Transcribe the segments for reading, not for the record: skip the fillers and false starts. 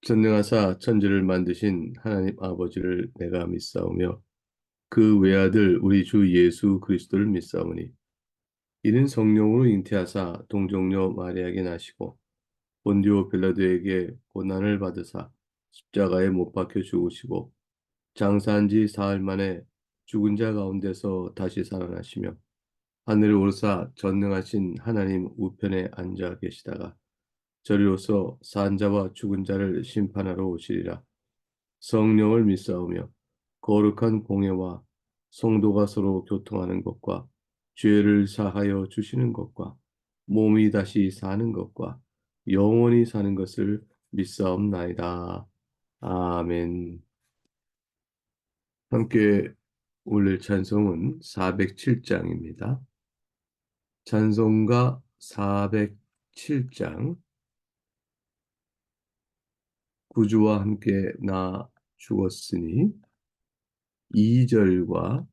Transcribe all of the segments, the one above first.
전능하사 천지를 만드신 하나님 아버지를 내가 믿사오며 그 외아들 우리 주 예수 그리스도를 믿사오니 이는 성령으로 잉태하사 동정녀 마리아에게 나시고 본디오 빌라도에게 고난을 받으사 십자가에 못 박혀 죽으시고 장사한 지 사흘 만에 죽은 자 가운데서 다시 살아나시며 하늘에 오르사 전능하신 하나님 우편에 앉아 계시다가 저리로서 산 자와 죽은 자를 심판하러 오시리라. 성령을 믿사오며 거룩한 공예와 성도가 서로 교통하는 것과 죄를 사하여 주시는 것과 몸이 다시 사는 것과 영원히 사는 것을 믿사옵나이다. 아멘. 함께 올릴 찬송은 407장입니다. 찬송가 407장 구주와 함께 나 죽었으니 2절과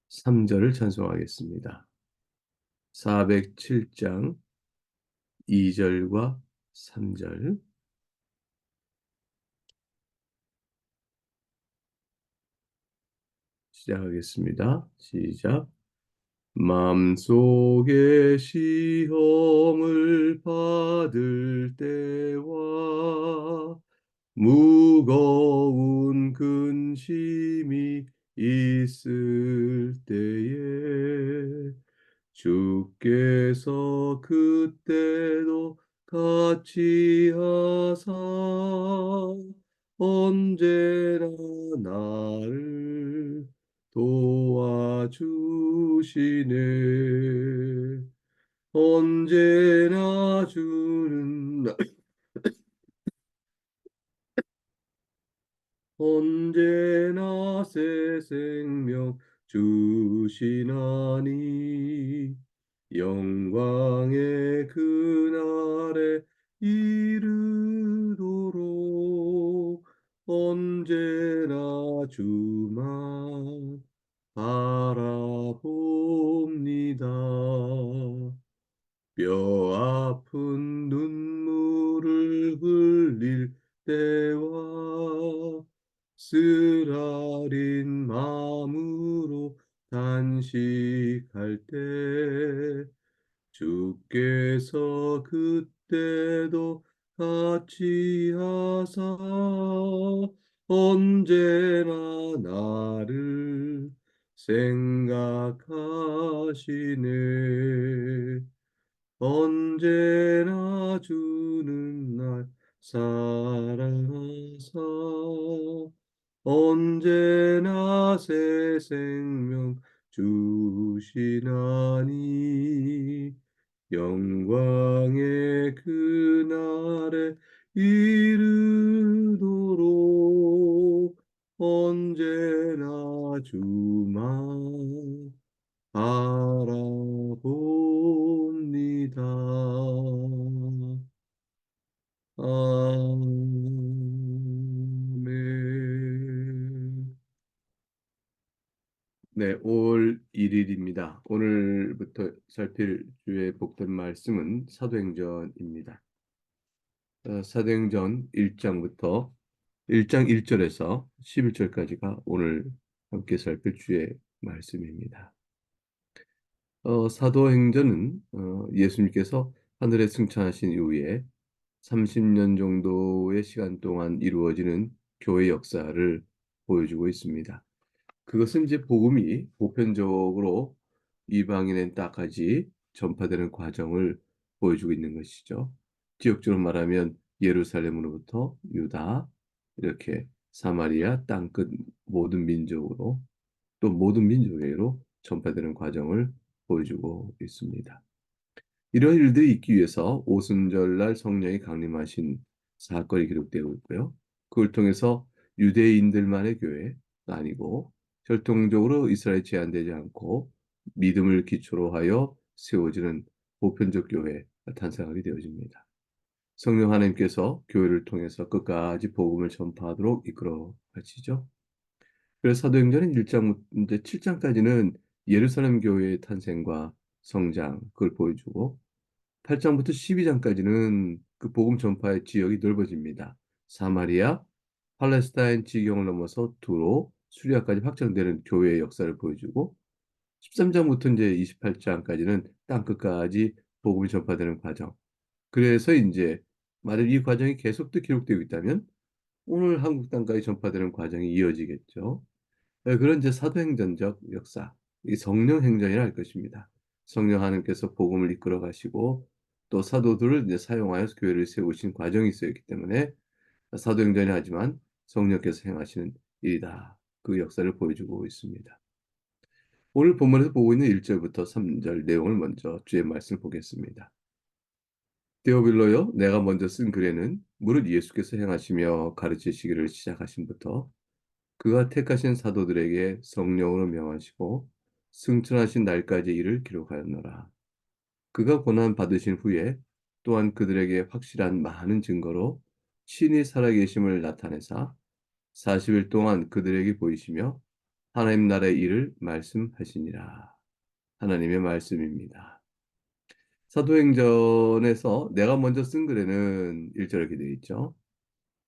3절을 찬송하겠습니다. 407장 2절과 3절 시작하겠습니다. 시작. 마음속에 시험을 받을 때와 무거운 근심이 있을 때에 주께서 그때도 같이 하사 언제나 나를 도와주시네. 언제나 주는 언제나 새 생명 주시나니 영광의 그날에 이르도록 언제나 주만 바라봅니다. 뼈 아픈 눈물을 흘릴 때와 쓰라린 마음으로 단식할 때 주께서 그때도 같이 하사 언제나 나를 생각하시네. 언제나 주는 날 사랑하사 언제나 새 생명 주시나니 영광의 그날에 이르도록 언제나 주만 바라봅니다. 아멘. 네, 5월 1일입니다. 오늘부터 살필 주의 복된 말씀은 사도행전입니다. 사도행전 1장부터 1장 1절에서 11절까지가 오늘 함께 살필 주의 말씀입니다. 사도행전은 예수님께서 하늘에 승천하신 이후에 30년 정도의 시간 동안 이루어지는 교회 역사를 보여주고 있습니다. 그것은 이제 복음이 보편적으로 이방인의 땅까지 전파되는 과정을 보여주고 있는 것이죠. 지역적으로 말하면 예루살렘으로부터 유다, 이렇게 사마리아 땅끝 모든 민족으로 또 모든 민족에게로 전파되는 과정을 보여주고 있습니다. 이런 일들이 있기 위해서 오순절날 성령이 강림하신 사건이 기록되고 있고요. 그걸 통해서 유대인들만의 교회가 아니고 혈통적으로 이스라엘에 제한되지 않고 믿음을 기초로 하여 세워지는 보편적 교회가 탄생하게 되어집니다. 성령 하나님께서 교회를 통해서 끝까지 복음을 전파하도록 이끌어 가시죠. 그래서 사도행전은 1장, 이제 7장까지는 예루살렘 교회의 탄생과 성장, 그걸 보여주고 8장부터 12장까지는 그 복음 전파의 지역이 넓어집니다. 사마리아, 팔레스타인 지경을 넘어서 두로, 수리아까지 확장되는 교회의 역사를 보여주고 13장부터 이제 28장까지는 땅끝까지 복음이 전파되는 과정. 그래서 이제 만약 이 과정이 계속도 기록되고 있다면 오늘 한국 땅까지 전파되는 과정이 이어지겠죠. 그런 이제 사도행전적 역사, 이 성령 행전이라 할 것입니다. 성령 하나님께서 복음을 이끌어 가시고 또 사도들을 이제 사용하여 교회를 세우신 과정이 있었기 때문에 사도행전이 하지만 성령께서 행하시는 일이다. 그 역사를 보여주고 있습니다. 오늘 본문에서 보고 있는 1절부터 3절 내용을 먼저 주의 말씀을 보겠습니다. 데오빌로여, 내가 먼저 쓴 글에는 무릇 예수께서 행하시며 가르치시기를 시작하신부터 그가 택하신 사도들에게 성령으로 명하시고 승천하신 날까지 이를 기록하였노라. 그가 고난 받으신 후에 또한 그들에게 확실한 많은 증거로 친히 살아계심을 나타내사 40일 동안 그들에게 보이시며 하나님 나라의 일을 말씀하시니라. 하나님의 말씀입니다. 사도행전에서 내가 먼저 쓴 글에는 1절에 이렇게 되어 있죠.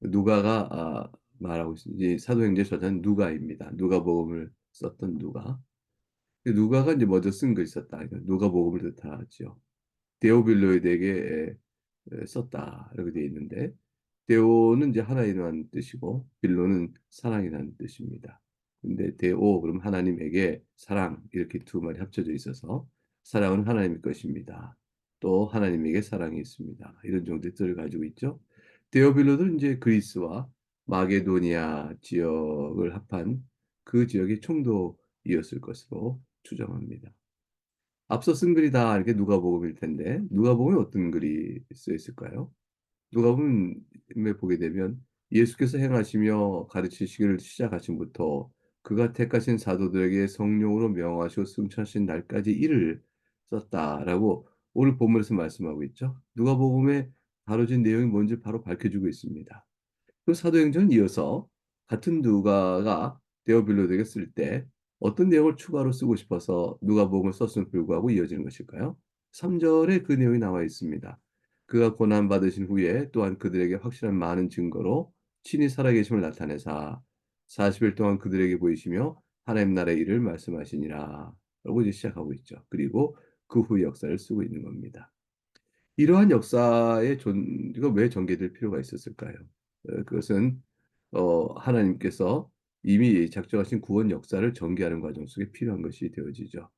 누가가 말하고 있습니다. 사도행전 저자는 누가입니다. 누가복음을 썼던 누가. 누가가 이제 먼저 쓴 글이 있었다. 그러니까 누가복음을 뜻하죠. 데오빌로에게 썼다. 이렇게 되어 있는데 데오는 이제 하나님이라는 뜻이고 빌로는 사랑이라는 뜻입니다. 근데 데오 그럼 하나님에게 사랑 이렇게 두 말이 합쳐져 있어서 사랑은 하나님의 것입니다. 또 하나님에게 사랑이 있습니다. 이런 정도의 뜻을 가지고 있죠. 데오빌로는 이제 그리스와 마게도니아 지역을 합한 그 지역의 총독이었을 것으로 추정합니다. 앞서 쓴 글이 다 이렇게 누가복음일 텐데 누가복음에 어떤 글이 쓰여 있을까요? 누가복음에 보게 되면 예수께서 행하시며 가르치시기를 시작하신부터 그가 택하신 사도들에게 성령으로 명하시고 승천하신 날까지 이를 썼다라고 오늘 본문에서 말씀하고 있죠. 누가복음에 다뤄진 내용이 뭔지 바로 밝혀주고 있습니다. 그 사도행전은 이어서 같은 누가가 데오빌로에게 쓸 때 어떤 내용을 추가로 쓰고 싶어서 누가복음을 썼음에도 불구하고 이어지는 것일까요? 3절에 그 내용이 나와 있습니다. 그가 고난받으신 후에 또한 그들에게 확실한 많은 증거로 친히 살아계심을 나타내사 40일 동안 그들에게 보이시며 하나님 나라의 일을 말씀하시니라 라고 이제 시작하고 있죠. 그리고 그 후 역사를 쓰고 있는 겁니다. 이러한 역사의 이거 왜 전개될 필요가 있었을까요? 그것은 하나님께서 이미 작정하신 구원 역사를 전개하는 과정 속에 필요한 것이 되어지죠.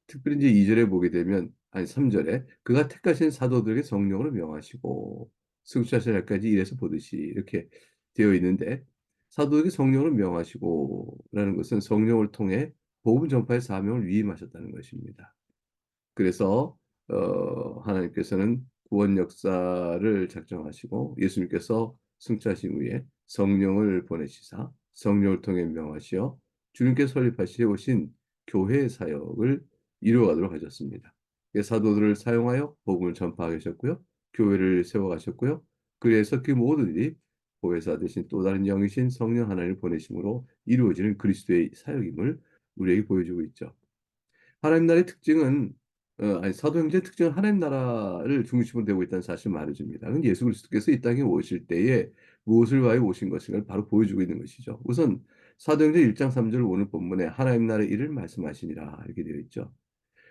특별히 이제 2절에 보게 되면 아니 3절에 그가 택하신 사도들에게 성령으로 명하시고 승천하실 날까지 이래서 보듯이 이렇게 되어 있는데 사도에게 성령으로 명하시고라는 것은 성령을 통해 복음 전파의 사명을 위임하셨다는 것입니다. 그래서 하나님께서는 구원 역사를 작정하시고 예수님께서 승천하신 후에 성령을 보내시사 성령을 통해 명하시어 주님께서 설립하시 오신 교회의 사역을 이루어가도록 하셨습니다. 사도들을 사용하여 복음을 전파하게 하셨고요. 교회를 세워가셨고요. 그래서 그 모든 일이 보혜사 대신 또 다른 영이신 성령 하나님을 보내심으로 이루어지는 그리스도의 사역임을 우리에게 보여주고 있죠. 하나님 나라의 특징은 아니 사도행전의 특징은 하나님 나라를 중심으로 되고 있다는 사실을 말해줍니다. 그건 예수 그리스도께서 이 땅에 오실 때에 무엇을 위하여 오신 것인가를 바로 보여주고 있는 것이죠. 우선 사도행전 1장 3절 오늘 본문에 하나님 나라의 일을 말씀하시니라 이렇게 되어 있죠.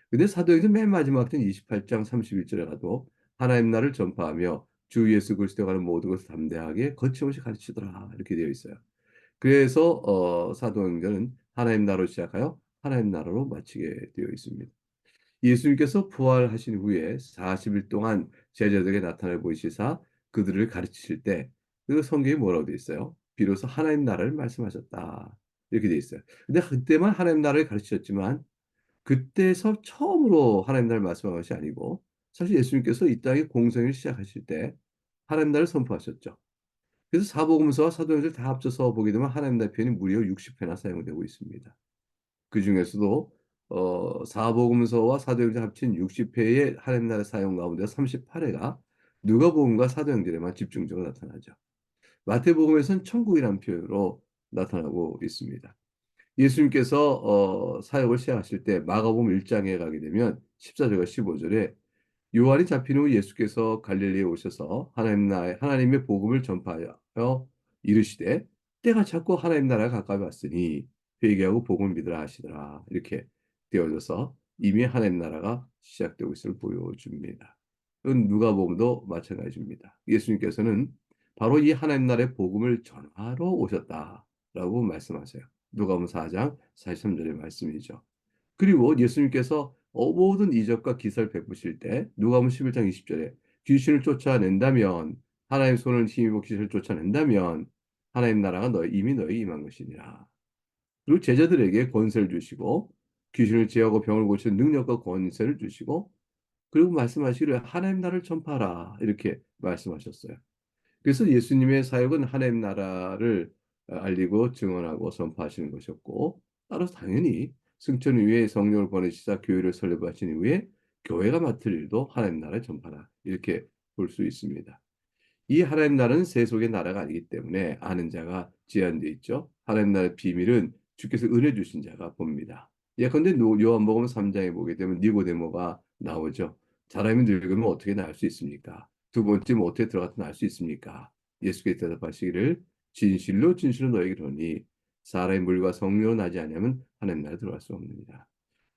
근데 사도행전 맨 마지막 장 28장 31절에 가도 하나님 나라를 전파하며 주 예수 그리스도에 관한 모든 것을 담대하게 거침없이 가르치더라 이렇게 되어 있어요. 그래서 사도행전은 하나님 나라로 시작하여 하나님 나라로 마치게 되어 있습니다. 예수님께서 부활하신 후에 40일 동안 제자들에게 나타나 보이시사 그들을 가르치실 때 그 성경이 뭐라고 되어 있어요? 비로소 하나님 나라를 말씀하셨다. 이렇게 되어 있어요. 근데 그때만 하나님 나라를 가르치셨지만 그때서 처음으로 하나님 나라를 말씀한 것이 아니고 사실 예수님께서 이 땅에 공생을 시작하실 때 하나님 나라를 선포하셨죠. 그래서 사복음서와 사도행전을 다 합쳐서 보게 되면 하나님 나라의 표현이 무려 60회나 사용되고 있습니다. 그중에서도 사복음서와 사도행전 합친 60회의 하나님 나라 사용 가운데 38회가 누가복음과 사도행전에만 집중적으로 나타나죠. 마태복음에서는 천국이라는 표현으로 나타나고 있습니다. 예수님께서 사역을 시작하실 때 마가복음 1장에 가게 되면 14절과 15절에 요한이 잡힌 후 예수께서 갈릴리에 오셔서 하나님의 복음을 전파하여 이르시되 때가 찼고 하나님 나라가 가까이 왔으니 회개하고 복음을 믿으라 하시더라. 이렇게 되어져서 이미 하나님 나라가 시작되고 있음을 보여줍니다. 그건 누가복음도 마찬가지입니다. 예수님께서는 바로 이 하나님 나라의 복음을 전하러 오셨다라고 말씀하세요. 누가복음 4장 43절의 말씀이죠. 그리고 예수님께서 모든 이적과 기사를 베푸실 때 누가복음 11장 20절에 귀신을 쫓아낸다면 하나님의 손을 힘입어 귀신을 쫓아낸다면 하나님 나라가 이미 너희 임한 것이니라. 그리고 제자들에게 권세를 주시고 귀신을 제하고 병을 고치는 능력과 권세를 주시고 그리고 말씀하시기를 하나님 나라를 전파하라 이렇게 말씀하셨어요. 그래서 예수님의 사역은 하나님 나라를 알리고 증언하고 선포하시는 것이었고 따라서 당연히 승천 이후에 성령을 보내시사 교회를 설립하신 이후에 교회가 맡을 일도 하나님 나라의 전파라 이렇게 볼 수 있습니다. 이 하나님 나라는 세속의 나라가 아니기 때문에 아는 자가 제한되어 있죠. 하나님 나라의 비밀은 주께서 은혜 주신 자가 봅니다. 예컨대 요한복음 3장에 보게 되면 니고데모가 나오죠. 사람이 늙으면 어떻게 나을 수 있습니까? 두 번째 뭐 어떻게 들어갔다 나을 수 있습니까? 예수께서 대답하시기를 진실로 진실로 너에게 이르노니 사람의 물과 성령으로 나지 아니하면 하나님 나라에 들어갈 수 없느니라.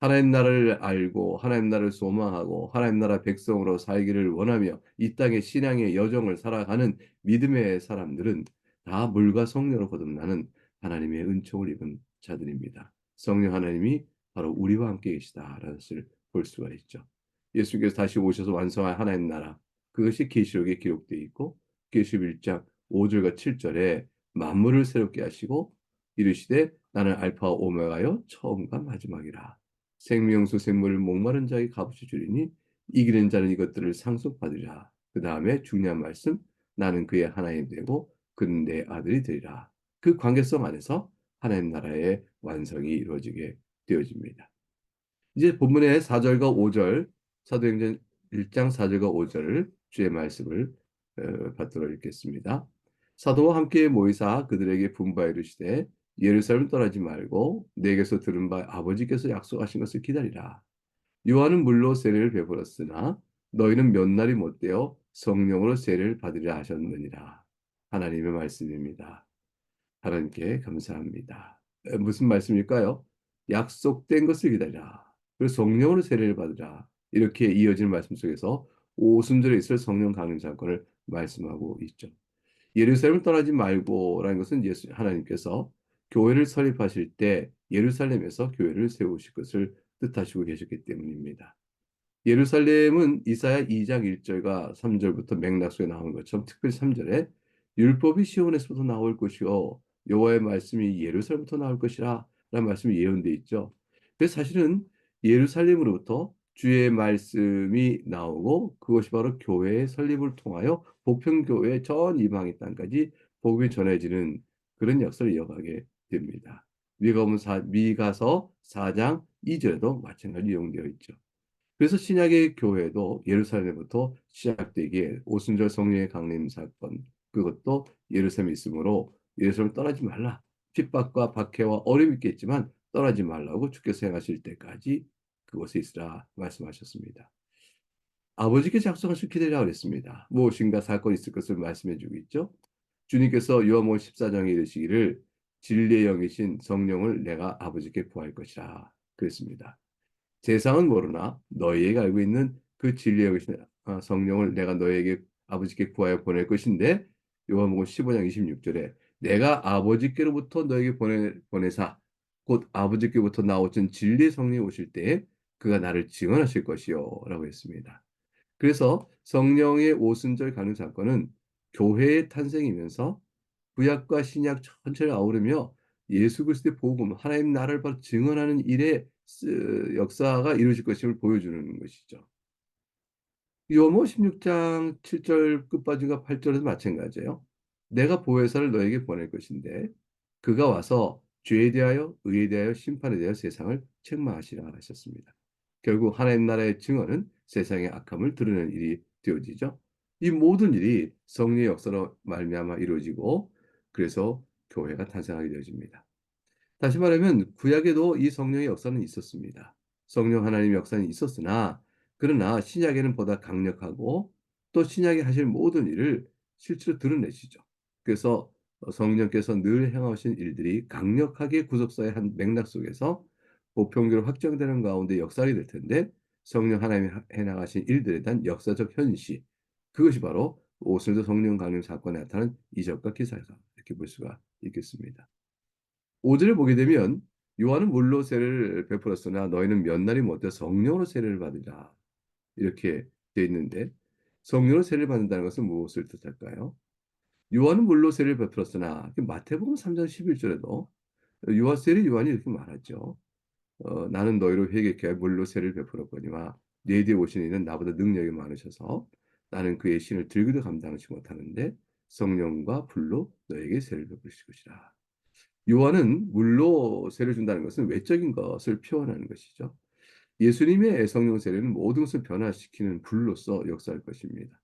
하나님 나라를 알고 하나님 나라를 소망하고 하나님 나라 백성으로 살기를 원하며 이 땅의 신앙의 여정을 살아가는 믿음의 사람들은 다 물과 성령으로 거듭나는 하나님의 은총을 입은 자들입니다. 성령 하나님이 바로 우리와 함께 계시다라는 것을 볼 수가 있죠. 예수께서 다시 오셔서 완성할 하나님 나라 그것이 계시록에 기록되어 있고 계시록 1장 5절과 7절에 만물을 새롭게 하시고 이르시되 나는 알파와 오메가요 처음과 마지막이라. 생명수 샘물을 목마른 자에게 값없이 주리니 이기는 자는 이것들을 상속받으리라. 그 다음에 중요한 말씀 나는 그의 하나님 되고 그는 내 아들이 되리라. 그 관계성 안에서 하나님 나라의 완성이 이루어지게 되어집니다. 이제 본문의 4절과 5절 사도행전 1장 4절과 5절을 주의 말씀을 받들어 읽겠습니다. 사도와 함께 모이사 그들에게 분부하여 이르시되 예루살렘 떠나지 말고 내게서 들은 바 아버지께서 약속하신 것을 기다리라. 요한은 물로 세례를 베풀었으나 너희는 몇 날이 못되어 성령으로 세례를 받으리라 하셨느니라. 하나님의 말씀입니다. 하나님께 감사합니다. 무슨 말씀일까요? 약속된 것을 기다리라. 그리고 성령으로 세례를 받으라. 이렇게 이어지는 말씀 속에서 오순절에 있을 성령 강림 사건을 말씀하고 있죠. 예루살렘을 떠나지 말고라는 것은 예수 하나님께서 교회를 설립하실 때 예루살렘에서 교회를 세우실 것을 뜻하시고 계셨기 때문입니다. 예루살렘은 이사야 2장 1절과 3절부터 맥락 속에 나오는 것처럼 특별히 3절에 율법이 시온에서부터 나올 것이요 여호와의 말씀이 예루살렘부터 나올 것이라 라는 말씀이 예언되어 있죠. 그래서 사실은 예루살렘으로부터 주의 말씀이 나오고 그것이 바로 교회의 설립을 통하여 보편교회 전 이방의 땅까지 복음이 전해지는 그런 역사를 이어가게 됩니다. 미가서 4장 2절에도 마찬가지로 이용되어 있죠. 그래서 신약의 교회도 예루살렘부터 시작되기에 오순절 성령의 강림 사건 그것도 예루살렘에 있으므로 예루살렘을 떠나지 말라. 핍박과 박해와 어려움이 있겠지만 떠나지 말라고 주께서 행하실 때까지 그곳에 있으라 말씀하셨습니다. 아버지께 작성하실 기대라 그랬습니다. 무엇인가 사건이 있을 것을 말씀해 주고 있죠. 주님께서 요한복음 14장에 이르시기를 진리의 영이신 성령을 내가 아버지께 구할 것이라 그랬습니다. 세상은 모르나 너희에게 알고 있는 그 진리의 영이신 성령을 내가 너희에게 아버지께 구하여 보낼 것인데 요한복음 15장 26절에 내가 아버지께로부터 너에게 보내사 곧 아버지께부터 나오신 진리의 성령이 오실 때에 그가 나를 증언하실 것이요 라고 했습니다. 그래서 성령의 오순절 가는 사건은 교회의 탄생이면서 구약과 신약 전체를 아우르며 예수 그리스도의 복음, 하나님 나라를 바로 증언하는 일의 역사가 이루어질 것임을 보여주는 것이죠. 요모 16장 7절 끝까지가 8절에도 마찬가지예요. 내가 보혜사를 너에게 보낼 것인데 그가 와서 죄에 대하여 의에 대하여 심판에 대하여 세상을 책망하시라 하셨습니다. 결국 하나님 나라의 증언은 세상의 악함을 드러내는 일이 되어지죠. 이 모든 일이 성령의 역사로 말미암아 이루어지고 그래서 교회가 탄생하게 되어집니다. 다시 말하면 구약에도 이 성령의 역사는 있었습니다. 성령 하나님의 역사는 있었으나 그러나 신약에는 보다 강력하고 또 신약이 하실 모든 일을 실제로 드러내시죠. 그래서 성령께서 늘 행하신 일들이 강력하게 구속사의 한 맥락 속에서 보편교로 확정되는 가운데 역사가 될 텐데 성령 하나님이 해나가신 일들에 대한 역사적 현시 그것이 바로 오순절 성령 강림 사건에 나타난 이적과 기사다 이렇게 볼 수가 있겠습니다. 5절을 보게 되면 요한은 물로 세례를 베풀었으나 너희는 몇 날이 못해 성령으로 세례를 받으라 이렇게 되어 있는데 성령으로 세례를 받는다는 것은 무엇을 뜻할까요? 요한은 물로 세례를 베풀었으나 마태복음 3장 11절에도 요한세례 요한이 이렇게 말하죠. 나는 너희로 회개케 하여 물로 세례를 베풀었거니와 내 뒤에 오신 이는 나보다 능력이 많으셔서 나는 그의 신을 들기도 감당하지 못하는데 성령과 불로 너에게 세례를 베푸실 것이라. 요한은 물로 세례를 준다는 것은 외적인 것을 표현하는 것이죠. 예수님의 성령 세례는 모든 것을 변화시키는 불로서 역사할 것입니다.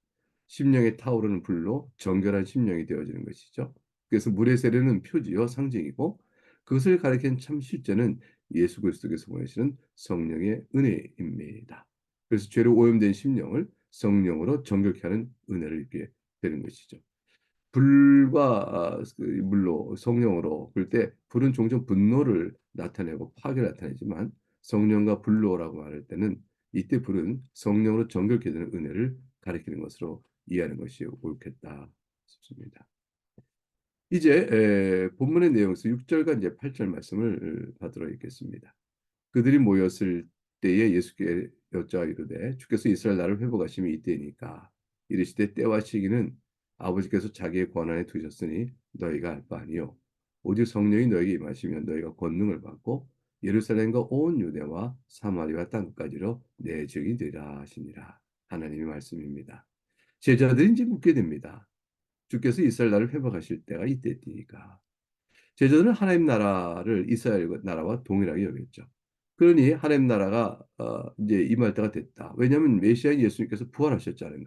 심령에 타오르는 불로 정결한 심령이 되어지는 것이죠. 그래서 물의 세례는 표지요 상징이고 그것을 가리키는 참 실제는 예수 그리스도께서 보내시는 성령의 은혜입니다. 그래서 죄로 오염된 심령을 성령으로 정결케 하는 은혜를 입게 되는 것이죠. 불과 그 물로 성령으로 그럴 때 불은 종종 분노를 나타내고 파괴를 나타내지만 성령과 불로라고 말할 때는 이때 불은 성령으로 정결케 되는 은혜를 가리키는 것으로 이해하는 것이 옳겠다 싶습니다. 이제 본문의 내용에서 6절과 이제 8절 말씀을 받들어 읽겠습니다. 그들이 모였을 때에 예수께 여짜 이르되 주께서 이스라엘 나라를 회복하심이 이때니까 이르시되 때와 시기는 아버지께서 자기의 권한에 두셨으니 너희가 알 바 아니요 오직 성령이 너희에게 임하시면 너희가 권능을 받고 예루살렘과 온 유대와 사마리아 땅까지로 내 증인이 되리라 하시니라. 하나님의 말씀입니다. 제자들이 이제 묻게 됩니다. 주께서 이스라엘 나라를 회복하실 때가 이때니까 제자들은 하나님 나라를 이스라엘 나라와 동일하게 여겼죠. 그러니 하나님 나라가 이제 임할 때가 됐다. 왜냐하면 메시아인 예수님께서 부활하셨잖아요.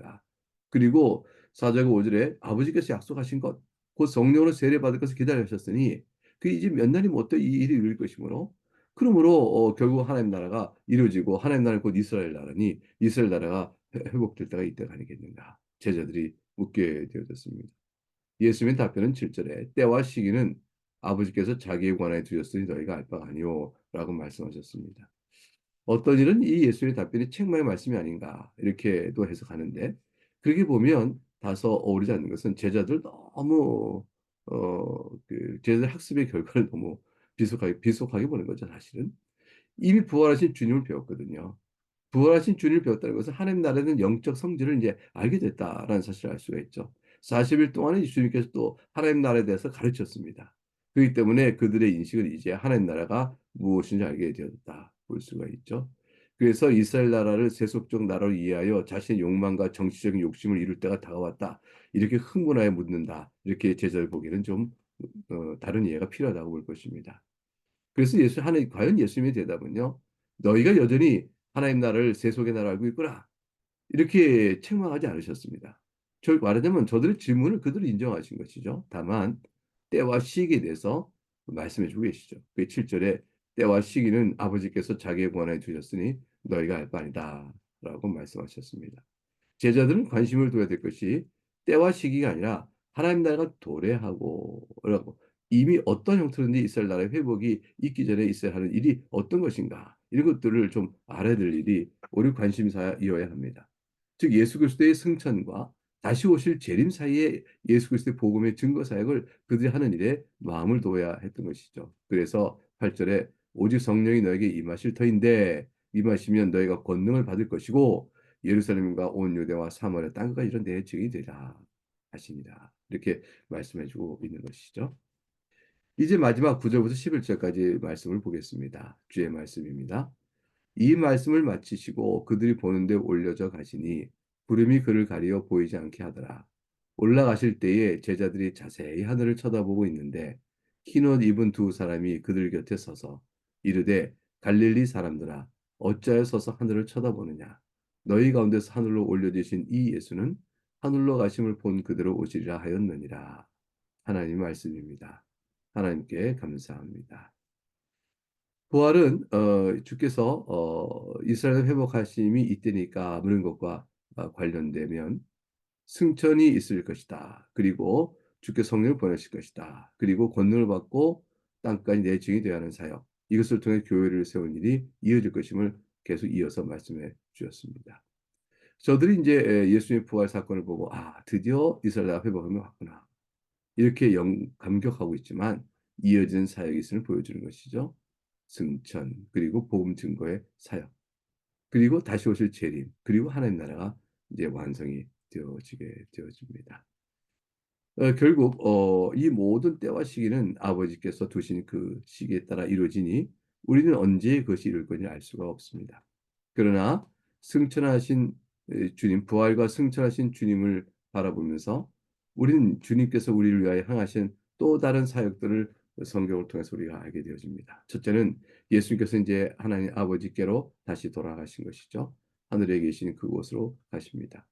그리고 4절 5절에 아버지께서 약속하신 것, 곧 성령으로 세례받을 것을 기다리셨으니 그 이제 몇 날이 못돼 이 일이 이룰 것이므로 그러므로 결국 하나님 나라가 이루어지고 하나님 나라는 곧 이스라엘 나라니 이스라엘 나라가 회복될 때가 이때가 아니겠는가. 제자들이 묻게 되어졌습니다. 예수님의 답변은 7절에 때와 시기는 아버지께서 자기의 권한에 두셨으니 너희가 알 바가 아니오 라고 말씀하셨습니다. 어떤 일은 이 예수님의 답변이 책망의 말씀이 아닌가 이렇게도 해석하는데 그렇게 보면 다소 어울리지 않는 것은 제자들 너무 제자들 학습의 결과를 너무 비속하게 보는 거죠 사실은. 이미 부활하신 주님을 배웠거든요. 부활하신 주님을 배웠다는 것은 하나님 나라는 영적 성질을 이제 알게 됐다라는 사실을 알 수가 있죠. 40일 동안은 주님께서 또 하나님 나라에 대해서 가르쳤습니다. 그렇기 때문에 그들의 인식은 이제 하나님 나라가 무엇인지 알게 되었다 볼 수가 있죠. 그래서 이스라엘 나라를 세속적 나라로 이해하여 자신의 욕망과 정치적인 욕심을 이룰 때가 다가왔다. 이렇게 흥분하여 묻는다. 이렇게 제자를 보기에는 좀 다른 이해가 필요하다고 볼 것입니다. 그래서 하나님 과연 예수님의 대답은요. 너희가 여전히 하나님 나라를 세속의 나라 알고 있구나. 이렇게 책망하지 않으셨습니다. 말하자면 저들의 질문을 그대로 인정하신 것이죠. 다만 때와 시기에 대해서 말씀해 주고 계시죠. 그 7절에 때와 시기는 아버지께서 자기의 권한에 두셨으니 너희가 알 바 아니다. 라고 말씀하셨습니다. 제자들은 관심을 둬야 될 것이 때와 시기가 아니라 하나님 나라가 도래하고 라고 이미 어떤 형태로든지 이스라엘 나라의 회복이 있기 전에 있어야 하는 일이 어떤 것인가 이런 것들을 좀 알아야 될 일이 우리 관심사이어야 합니다. 즉 예수 그리스도의 승천과 다시 오실 재림 사이에 예수 그리스도의 복음의 증거 사역을 그들이 하는 일에 마음을 둬야 했던 것이죠. 그래서 8절에 오직 성령이 너에게 임하실 터인데 임하시면 너희가 권능을 받을 것이고 예루살렘과 온 유대와 사마리아 땅까지 이런 내 증이 되라 하시니라. 이렇게 말씀해 주고 있는 것이죠. 이제 마지막 9절부터 11절까지 말씀을 보겠습니다. 주의 말씀입니다. 이 말씀을 마치시고 그들이 보는데 올려져 가시니 구름이 그를 가리어 보이지 않게 하더라. 올라가실 때에 제자들이 자세히 하늘을 쳐다보고 있는데 흰옷 입은 두 사람이 그들 곁에 서서 이르되 갈릴리 사람들아 어찌하여 서서 하늘을 쳐다보느냐 너희 가운데서 하늘로 올려지신 이 예수는 하늘로 가심을 본 그대로 오시리라 하였느니라. 하나님 말씀입니다. 하나님께 감사합니다. 부활은 주께서 이스라엘 회복하심이 이때니까 그런 것과 관련되면 승천이 있을 것이다. 그리고 주께 성령을 보내실 것이다. 그리고 권능을 받고 땅까지 내 증인이 되어야 하는 사역. 이것을 통해 교회를 세운 일이 이어질 것임을 계속 이어서 말씀해 주셨습니다. 저들이 이제 예수님의 부활 사건을 보고 드디어 이스라엘 앞에 복음이 왔구나. 이렇게 감격하고 있지만 이어지는 사역이 있음을 보여주는 것이죠. 승천, 그리고 복음 증거의 사역, 그리고 다시 오실 재림, 그리고 하나님 나라가 이제 완성이 되어지게 되어집니다. 결국 이 모든 때와 시기는 아버지께서 두신 그 시기에 따라 이루어지니 우리는 언제 그것이 이룰 건지 알 수가 없습니다. 그러나 승천하신 주님, 부활과 승천하신 주님을 바라보면서 우리는 주님께서 우리를 위하여 행하신 또 다른 사역들을 성경을 통해서 우리가 알게 되어집니다. 첫째는 예수님께서 이제 하나님 아버지께로 다시 돌아가신 것이죠. 하늘에 계신 그곳으로 가십니다.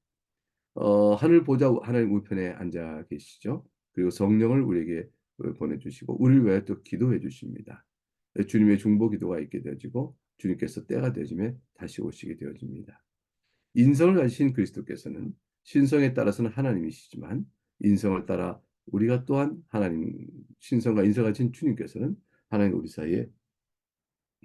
하늘 보좌 하나님 우편에 앉아 계시죠. 그리고 성령을 우리에게 보내주시고 우리를 위하여 또 기도해 주십니다. 주님의 중보 기도가 있게 되어지고 주님께서 때가 되어지면 다시 오시게 되어집니다. 인성을 가지신 그리스도께서는 신성에 따라서는 하나님이시지만 인성을 따라 우리가 또한 하나님, 신성과 인성을 가진 주님께서는 하나님 우리 사이에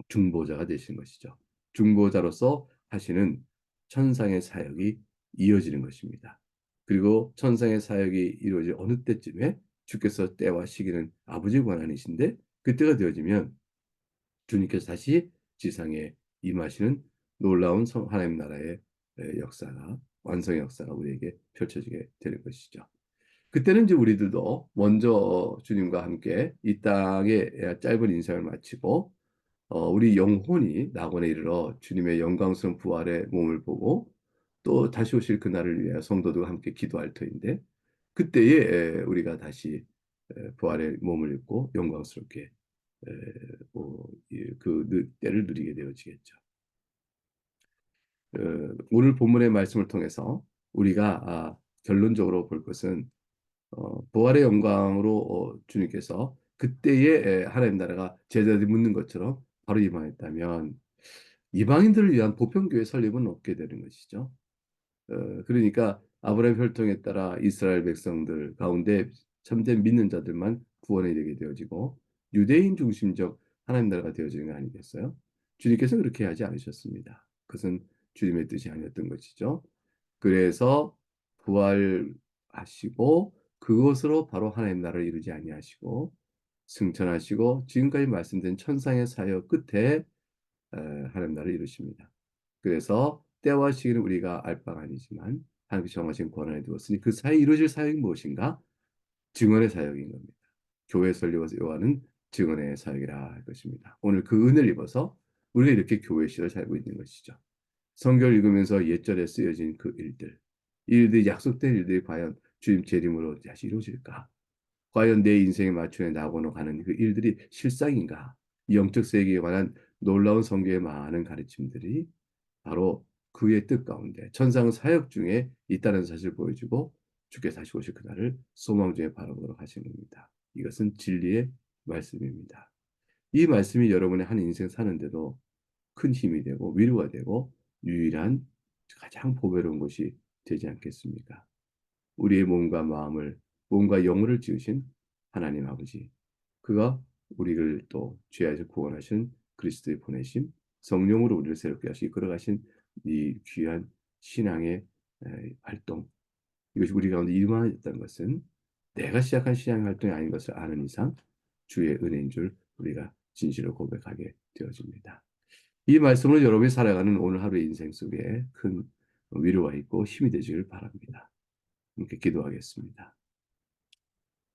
중보자가 되신 것이죠. 중보자로서 하시는 천상의 사역이 이어지는 것입니다. 그리고 천상의 사역이 이루어질 어느 때쯤에 주께서 때와 시기는 아버지 권한이신데 그때가 되어지면 주님께서 다시 지상에 임하시는 놀라운 하나님 나라의 역사가, 완성의 역사가 우리에게 펼쳐지게 되는 것이죠. 그때는 이제 우리들도 먼저 주님과 함께 이 땅의 짧은 인생을 마치고 우리 영혼이 낙원에 이르러 주님의 영광스러운 부활의 몸을 보고 또 다시 오실 그날을 위해 성도들과 함께 기도할 터인데 그때에 우리가 다시 부활의 몸을 입고 영광스럽게 그 때를 누리게 되어지겠죠. 오늘 본문의 말씀을 통해서 우리가 결론적으로 볼 것은 부활의 영광으로 주님께서 그때의 하나님 나라가 제자들이 묻는 것처럼 바로 임하였다면 이방인들을 위한 보편교회 설립은 없게 되는 것이죠. 그러니까 아브라함 혈통에 따라 이스라엘 백성들 가운데 참된 믿는 자들만 구원에 이르게 되어지고 유대인 중심적 하나님 나라가 되어지는 거 아니겠어요? 주님께서 그렇게 하지 않으셨습니다. 그것은 주님의 뜻이 아니었던 것이죠. 그래서 부활하시고 그것으로 바로 하나님 나라를 이루지 아니하시고 승천하시고 지금까지 말씀드린 천상의 사역 끝에 하나님 나라를 이루십니다. 그래서 때와 시기는 우리가 알 바가 아니지만 하나님께서 정하신 권한에 두었으니 그 사이에 이루어질 사역이 무엇인가? 증언의 사역인 겁니다. 교회 설립을 요하는 증언의 사역이라 할 것입니다. 오늘 그 은혜를 입어서 우리가 이렇게 교회 시대를 살고 있는 것이죠. 성경을 읽으면서 옛절에 쓰여진 그 일들, 이 일들이 약속된 일들이 과연 주님 재림으로 다시 이루어질까? 과연 내 인생에 맞추어 나고는 가는 그 일들이 실상인가? 이 영적 세계에 관한 놀라운 성경의 많은 가르침들이 바로 그의 뜻 가운데 천상 사역 중에 있다는 사실을 보여주고 주께 다시 오실 그날을 소망 중에 바라보도록 하신 겁니다. 이것은 진리의 말씀입니다. 이 말씀이 여러분의 한 인생 사는데도 큰 힘이 되고 위로가 되고 유일한 가장 보배로운 것이 되지 않겠습니까? 우리의 몸과 마음을 몸과 영혼을 지으신 하나님 아버지 그가 우리를 또 죄에서 구원하신 그리스도의 보내심 성령으로 우리를 새롭게 하시 이끌어가신 이 귀한 신앙의 활동 이것이 우리 가운데 일어나졌다는 것은 내가 시작한 신앙 활동이 아닌 것을 아는 이상 주의 은혜인 줄 우리가 진실로 고백하게 되어집니다. 이 말씀으로 여러분이 살아가는 오늘 하루의 인생 속에 큰 위로가 있고 힘이 되시길 바랍니다. 함께 기도하겠습니다.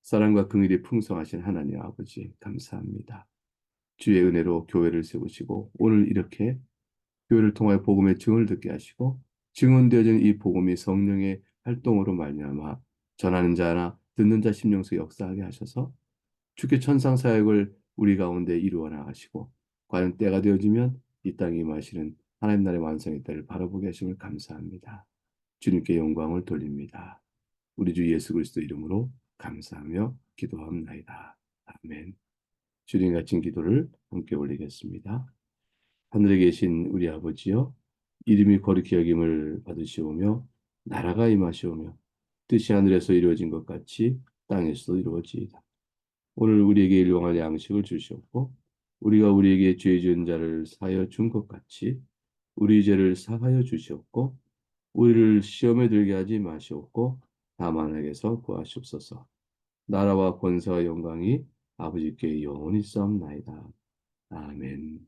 사랑과 긍휼이 풍성하신 하나님 아버지 감사합니다. 주의 은혜로 교회를 세우시고 오늘 이렇게 교회를 통하여 복음의 증언을 듣게 하시고 증언되어진 이 복음이 성령의 활동으로 말미암아 전하는 자나 듣는 자 심령 속에 역사하게 하셔서 주께 천상 사역을 우리 가운데 이루어 나가시고 과연 때가 되어지면 이 땅에 임하시는 하나님 나라의 완성의 때를 바라보게 하심을 감사합니다. 주님께 영광을 돌립니다. 우리 주 예수 그리스도 이름으로 감사하며 기도합나이다. 아멘. 주님 같은 기도를 함께 올리겠습니다. 하늘에 계신 우리 아버지여 이름이 거룩히 여김을 받으시오며 나라가 임하시오며 뜻이 하늘에서 이루어진 것 같이 땅에서도 이루어지이다. 오늘 우리에게 일용할 양식을 주시옵고 우리가 우리에게 죄 지은 자를 사하여 준 것 같이 우리 죄를 사하여 주시옵고 우리를 시험에 들게 하지 마시옵고 다만 악에서 구하시옵소서. 나라와 권세와 영광이 아버지께 영원히 있사옵나이다. 아멘.